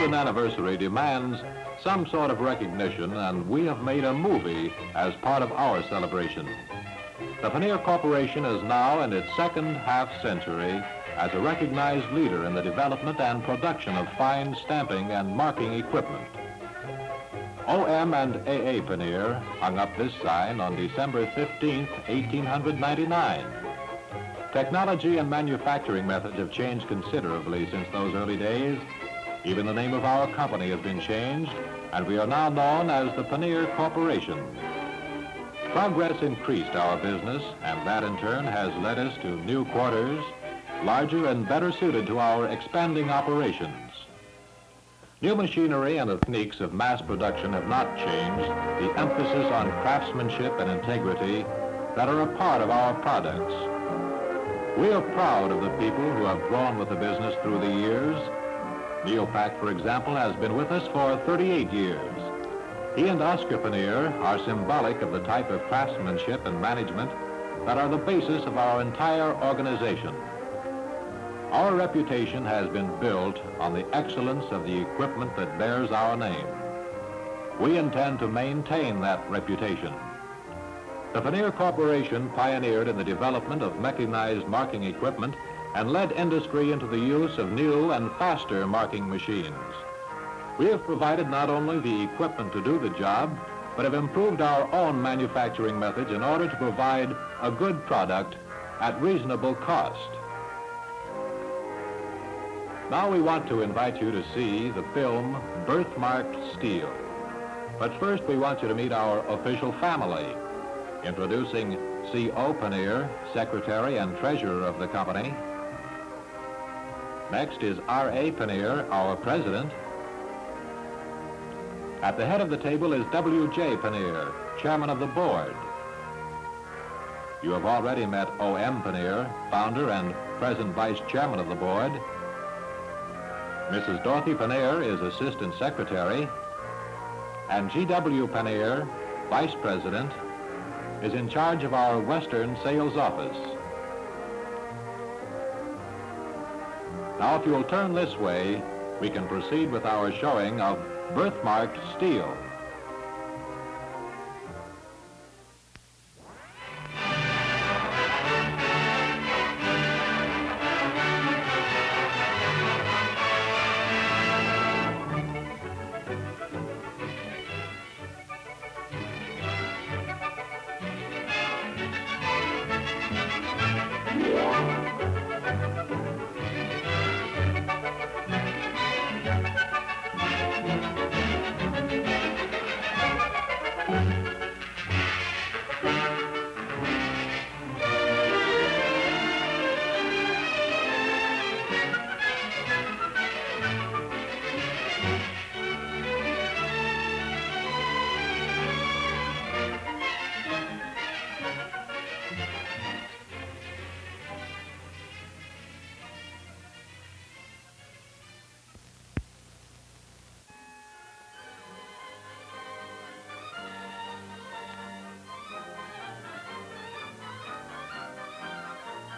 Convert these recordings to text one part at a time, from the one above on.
golden anniversary demands some sort of recognition, and we have made a movie as part of our celebration. The Paneer Corporation is now in its second half-century as a recognized leader in the development and production of fine stamping and marking equipment. O.M. and A.A. Paneer hung up this sign on December 15, 1899. Technology and manufacturing methods have changed considerably since those early days. Even the name of our company has been changed, and we are now known as the Pannier Corporation. Progress increased our business, and that in turn has led us to new quarters, larger and better suited to our expanding operations. New machinery and techniques of mass production have not changed the emphasis on craftsmanship and integrity that are a part of our products. We are proud of the people who have grown with the business through the years. Neil Pack, for example, has been with us for 38 years. He and Oscar Paneer are symbolic of the type of craftsmanship and management that are the basis of our entire organization. Our reputation has been built on the excellence of the equipment that bears our name. We intend to maintain that reputation. The Paneer Corporation pioneered in the development of mechanized marking equipment and led industry into the use of new and faster marking machines. We have provided not only the equipment to do the job, but have improved our own manufacturing methods in order to provide a good product at reasonable cost. Now we want to invite you to see the film Birthmarked Steel. But first we want you to meet our official family. Introducing C.O. Paneer, Secretary and Treasurer of the company. Next is R.A. Paneer, our President. At the head of the table is W.J. Paneer, Chairman of the Board. You have already met O.M. Paneer, Founder and Present Vice Chairman of the Board. Mrs. Dorothy Paneer is Assistant Secretary, and G.W. Paneer, Vice President, is in charge of our Western Sales Office. Now, if you'll turn this way, we can proceed with our showing of Birthmarked Steel.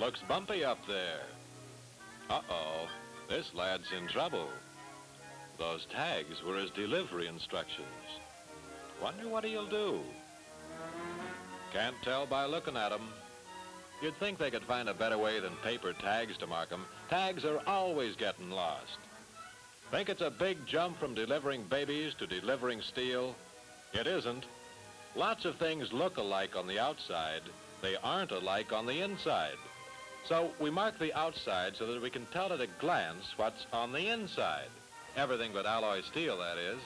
Looks bumpy up there. Uh-oh, this lad's in trouble. Those tags were his delivery instructions. Wonder what he'll do. Can't tell by looking at them. You'd think they could find a better way than paper tags to mark them. Tags are always getting lost. Think it's a big jump from delivering babies to delivering steel? It isn't. Lots of things look alike on the outside. They aren't alike on the inside. So we mark the outside so that we can tell at a glance what's on the inside. Everything but alloy steel, that is.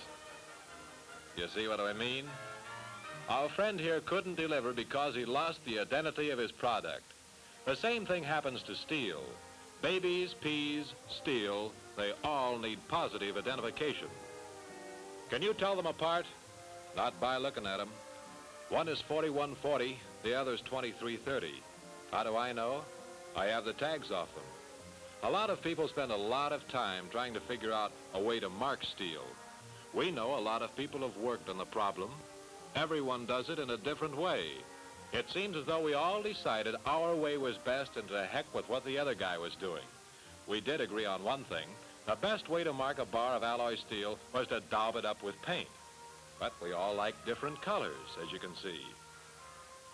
You see what I mean? Our friend here couldn't deliver because he lost the identity of his product. The same thing happens to steel. Babies, peas, steel, they all need positive identification. Can you tell them apart? Not by looking at them. One is 4140, the other's 2330. How do I know? I have the tags off them. A lot of people spend a lot of time trying to figure out a way to mark steel. We know a lot of people have worked on the problem. Everyone does it in a different way. It seems as though we all decided our way was best and to heck with what the other guy was doing. We did agree on one thing. The best way to mark a bar of alloy steel was to daub it up with paint. But we all like different colors, as you can see.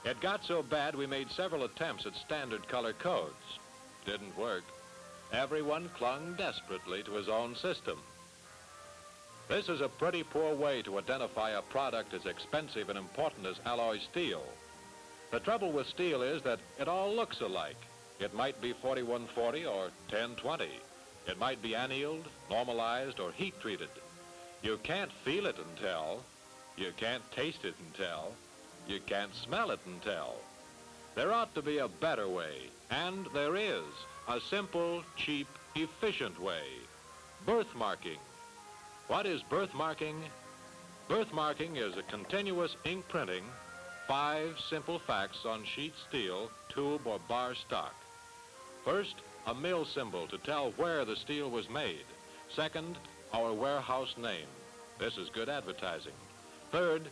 It got so bad we made several attempts at standard color codes. Didn't work. Everyone clung desperately to his own system. This is a pretty poor way to identify a product as expensive and important as alloy steel. The trouble with steel is that it all looks alike. It might be 4140 or 1020. It might be annealed, normalized, or heat-treated. You can't feel it and tell. You can't taste it and tell. You can't smell it and tell. There ought to be a better way, and there is. A simple, cheap, efficient way. Birthmarking. What is birthmarking? Birthmarking is a continuous ink printing, 5 simple facts on sheet steel, tube, or bar stock. First, a mill symbol to tell where the steel was made. Second, our warehouse name. This is good advertising. Third,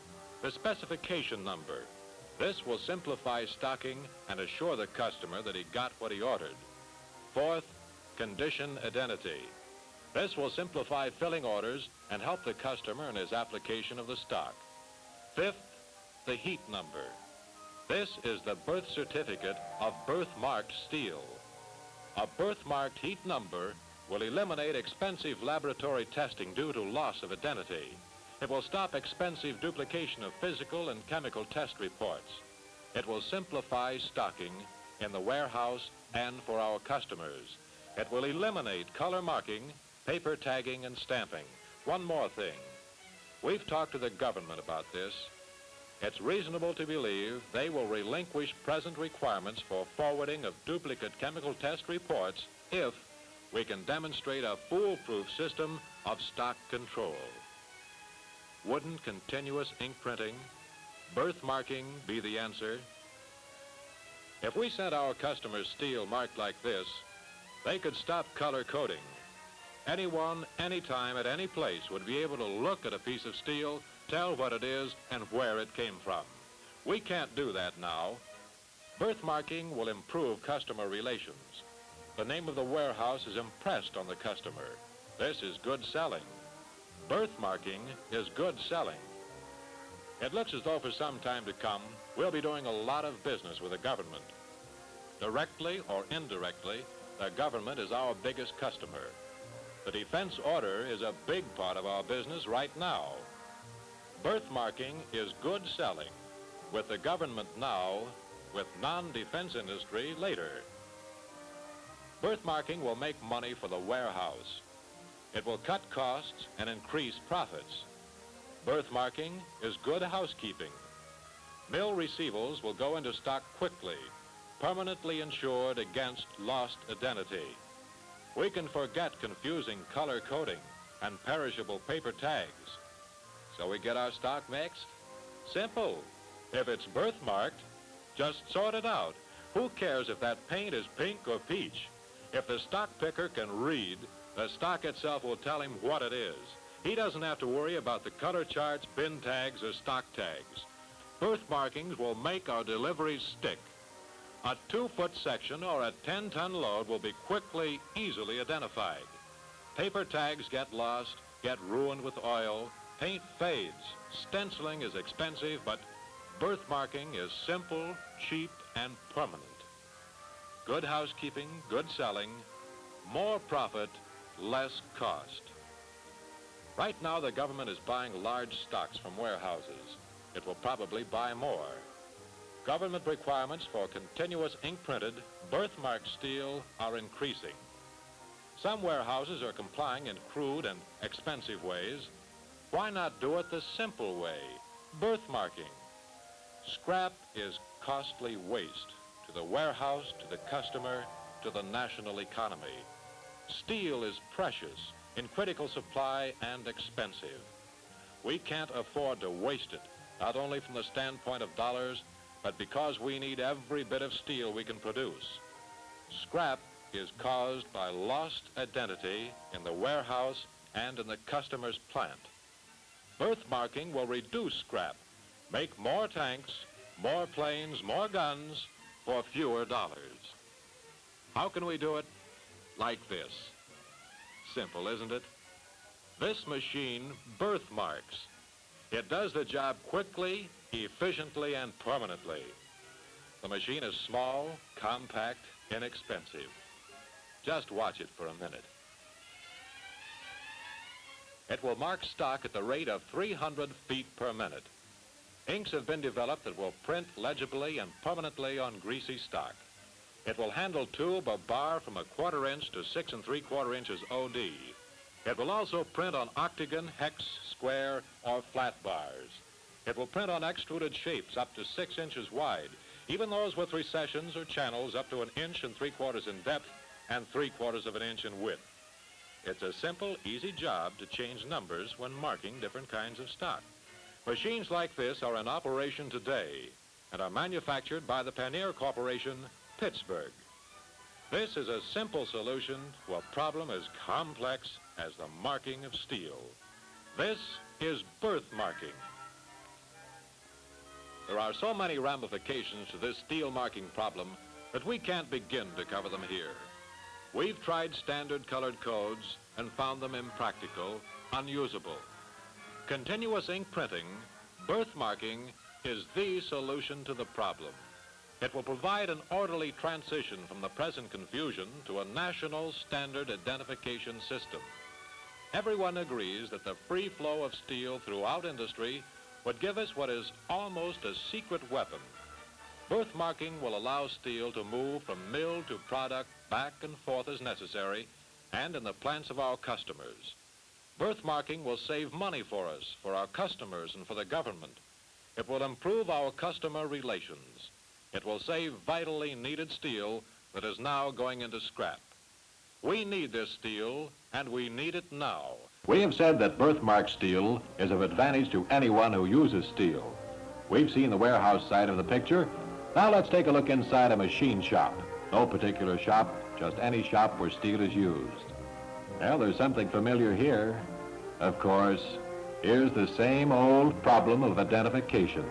the specification number. This will simplify stocking and assure the customer that he got what he ordered. Fourth, condition identity. This will simplify filling orders and help the customer in his application of the stock. Fifth, the heat number. This is the birth certificate of birthmarked steel. A birthmarked heat number will eliminate expensive laboratory testing due to loss of identity. It will stop expensive duplication of physical and chemical test reports. It will simplify stocking in the warehouse and for our customers. It will eliminate color marking, paper tagging, and stamping. One more thing. We've talked to the government about this. It's reasonable to believe they will relinquish present requirements for forwarding of duplicate chemical test reports if we can demonstrate a foolproof system of stock control. Wouldn't continuous ink printing, birthmarking be the answer? If we sent our customers steel marked like this, they could stop color coding. Anyone, anytime, at any place would be able to look at a piece of steel, tell what it is, and where it came from. We can't do that now. Birthmarking will improve customer relations. The name of the warehouse is impressed on the customer. This is good selling. Birthmarking is good selling. It looks as though for some time to come, we'll be doing a lot of business with the government. Directly or indirectly, the government is our biggest customer. The defense order is a big part of our business right now. Birthmarking is good selling, with the government now, with non-defense industry later. Birthmarking will make money for the warehouse. It will cut costs and increase profits. Birthmarking is good housekeeping. Mill receivals will go into stock quickly, permanently insured against lost identity. We can forget confusing color coding and perishable paper tags. So we get our stock mixed? Simple. If it's birthmarked, just sort it out. Who cares if that paint is pink or peach? If the stock picker can read, the stock itself will tell him what it is. He doesn't have to worry about the color charts, bin tags, or stock tags. Birthmarkings will make our deliveries stick. A 2-foot section or a 10-ton load will be quickly, easily identified. Paper tags get lost, get ruined with oil, paint fades. Stenciling is expensive, but birthmarking is simple, cheap, and permanent. Good housekeeping, good selling, more profit, less cost. Right now, the government is buying large stocks from warehouses. It will probably buy more. Government requirements for continuous ink-printed, birthmarked steel are increasing. Some warehouses are complying in crude and expensive ways. Why not do it the simple way, birthmarking? Scrap is costly waste to the warehouse, to the customer, to the national economy. Steel is precious, in critical supply, and expensive. We can't afford to waste it, not only from the standpoint of dollars, but because we need every bit of steel we can produce. Scrap is caused by lost identity in the warehouse and in the customer's plant. Birthmarking will reduce scrap, make more tanks, more planes, more guns for fewer dollars. How can we do it? Like this. simple, isn't it? This machine birthmarks. It does the job quickly, efficiently, and permanently. The machine is small, compact, inexpensive. Just watch it for a minute. It will mark stock at the rate of 300 feet per minute. Inks have been developed that will print legibly and permanently on greasy stock. It will handle tube or bar from 1/4 inch to 6 3/4 inches OD. It will also print on octagon, hex, square, or flat bars. It will print on extruded shapes up to 6 inches wide, even those with recessions or channels up to 1 3/4 inches in depth and 3/4 inch in width. It's a simple, easy job to change numbers when marking different kinds of stock. Machines like this are in operation today and are manufactured by the Paneer Corporation, Pittsburgh. This is a simple solution to a problem as complex as the marking of steel. This is birthmarking. There are so many ramifications to this steel marking problem that we can't begin to cover them here. We've tried standard colored codes and found them impractical, unusable. Continuous ink printing, birthmarking, is the solution to the problem. It will provide an orderly transition from the present confusion to a national standard identification system. Everyone agrees that the free flow of steel throughout industry would give us what is almost a secret weapon. Birthmarking will allow steel to move from mill to product back and forth as necessary and in the plants of our customers. Birthmarking will save money for us, for our customers, and for the government. It will improve our customer relations. It will save vitally needed steel that is now going into scrap. We need this steel, and we need it now. We have said that birthmarked steel is of advantage to anyone who uses steel. We've seen the warehouse side of the picture. Now let's take a look inside a machine shop. No particular shop, just any shop where steel is used. Well, there's something familiar here. Of course, here's the same old problem of identification.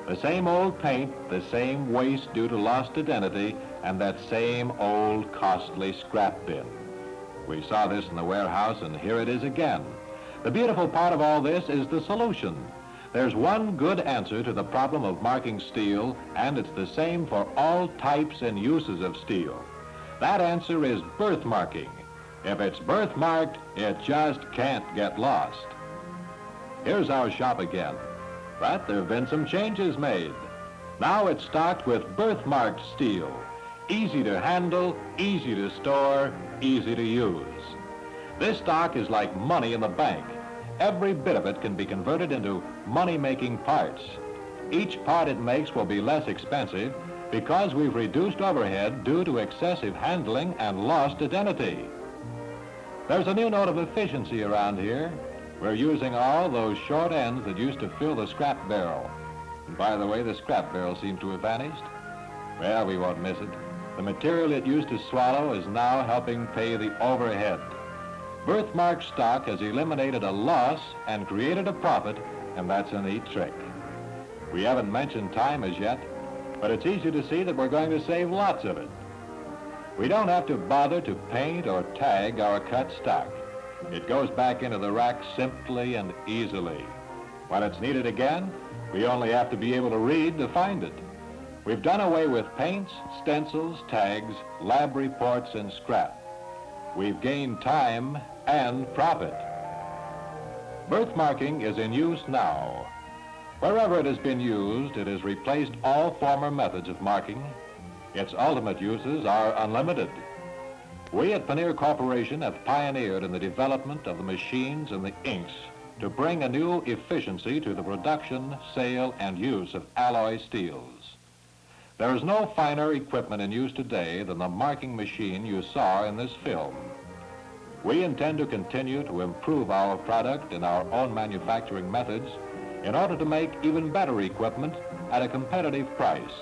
The same old paint, the same waste due to lost identity, and that same old costly scrap bin. We saw this in the warehouse, and here it is again. The beautiful part of all this is the solution. There's one good answer to the problem of marking steel, and it's the same for all types and uses of steel. That answer is birthmarking. If it's birthmarked, it just can't get lost. Here's our shop again, but there have been some changes made. Now it's stocked with birthmarked steel. Easy to handle, easy to store, easy to use. This stock is like money in the bank. Every bit of it can be converted into money-making parts. Each part it makes will be less expensive because we've reduced overhead due to excessive handling and lost identity. There's a new note of efficiency around here. We're using all those short ends that used to fill the scrap barrel. And by the way, the scrap barrel seems to have vanished. Well, we won't miss it. The material it used to swallow is now helping pay the overhead. Birthmarked stock has eliminated a loss and created a profit, and that's a neat trick. We haven't mentioned time as yet, but it's easy to see that we're going to save lots of it. We don't have to bother to paint or tag our cut stock. It goes back into the rack simply and easily. When it's needed again, we only have to be able to read to find it. We've done away with paints, stencils, tags, lab reports, and scrap. We've gained time and profit. Birthmarking is in use now. Wherever it has been used, it has replaced all former methods of marking. Its ultimate uses are unlimited. We at Paneer Corporation have pioneered in the development of the machines and the inks to bring a new efficiency to the production, sale, and use of alloy steels. There is no finer equipment in use today than the marking machine you saw in this film. We intend to continue to improve our product and our own manufacturing methods in order to make even better equipment at a competitive price.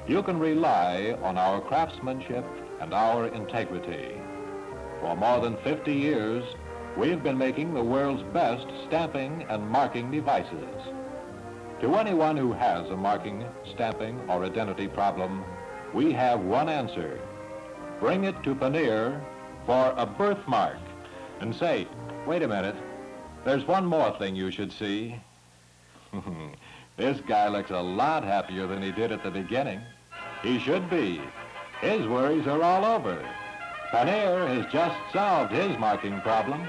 You can rely on our craftsmanship and our integrity. For more than 50 years, we've been making the world's best stamping and marking devices. To anyone who has a marking, stamping, or identity problem, we have one answer. Bring it to Paneer for a birthmark. And say, wait a minute. There's one more thing you should see. This guy looks a lot happier than he did at the beginning. He should be. His worries are all over. Paneer has just solved his marking problem.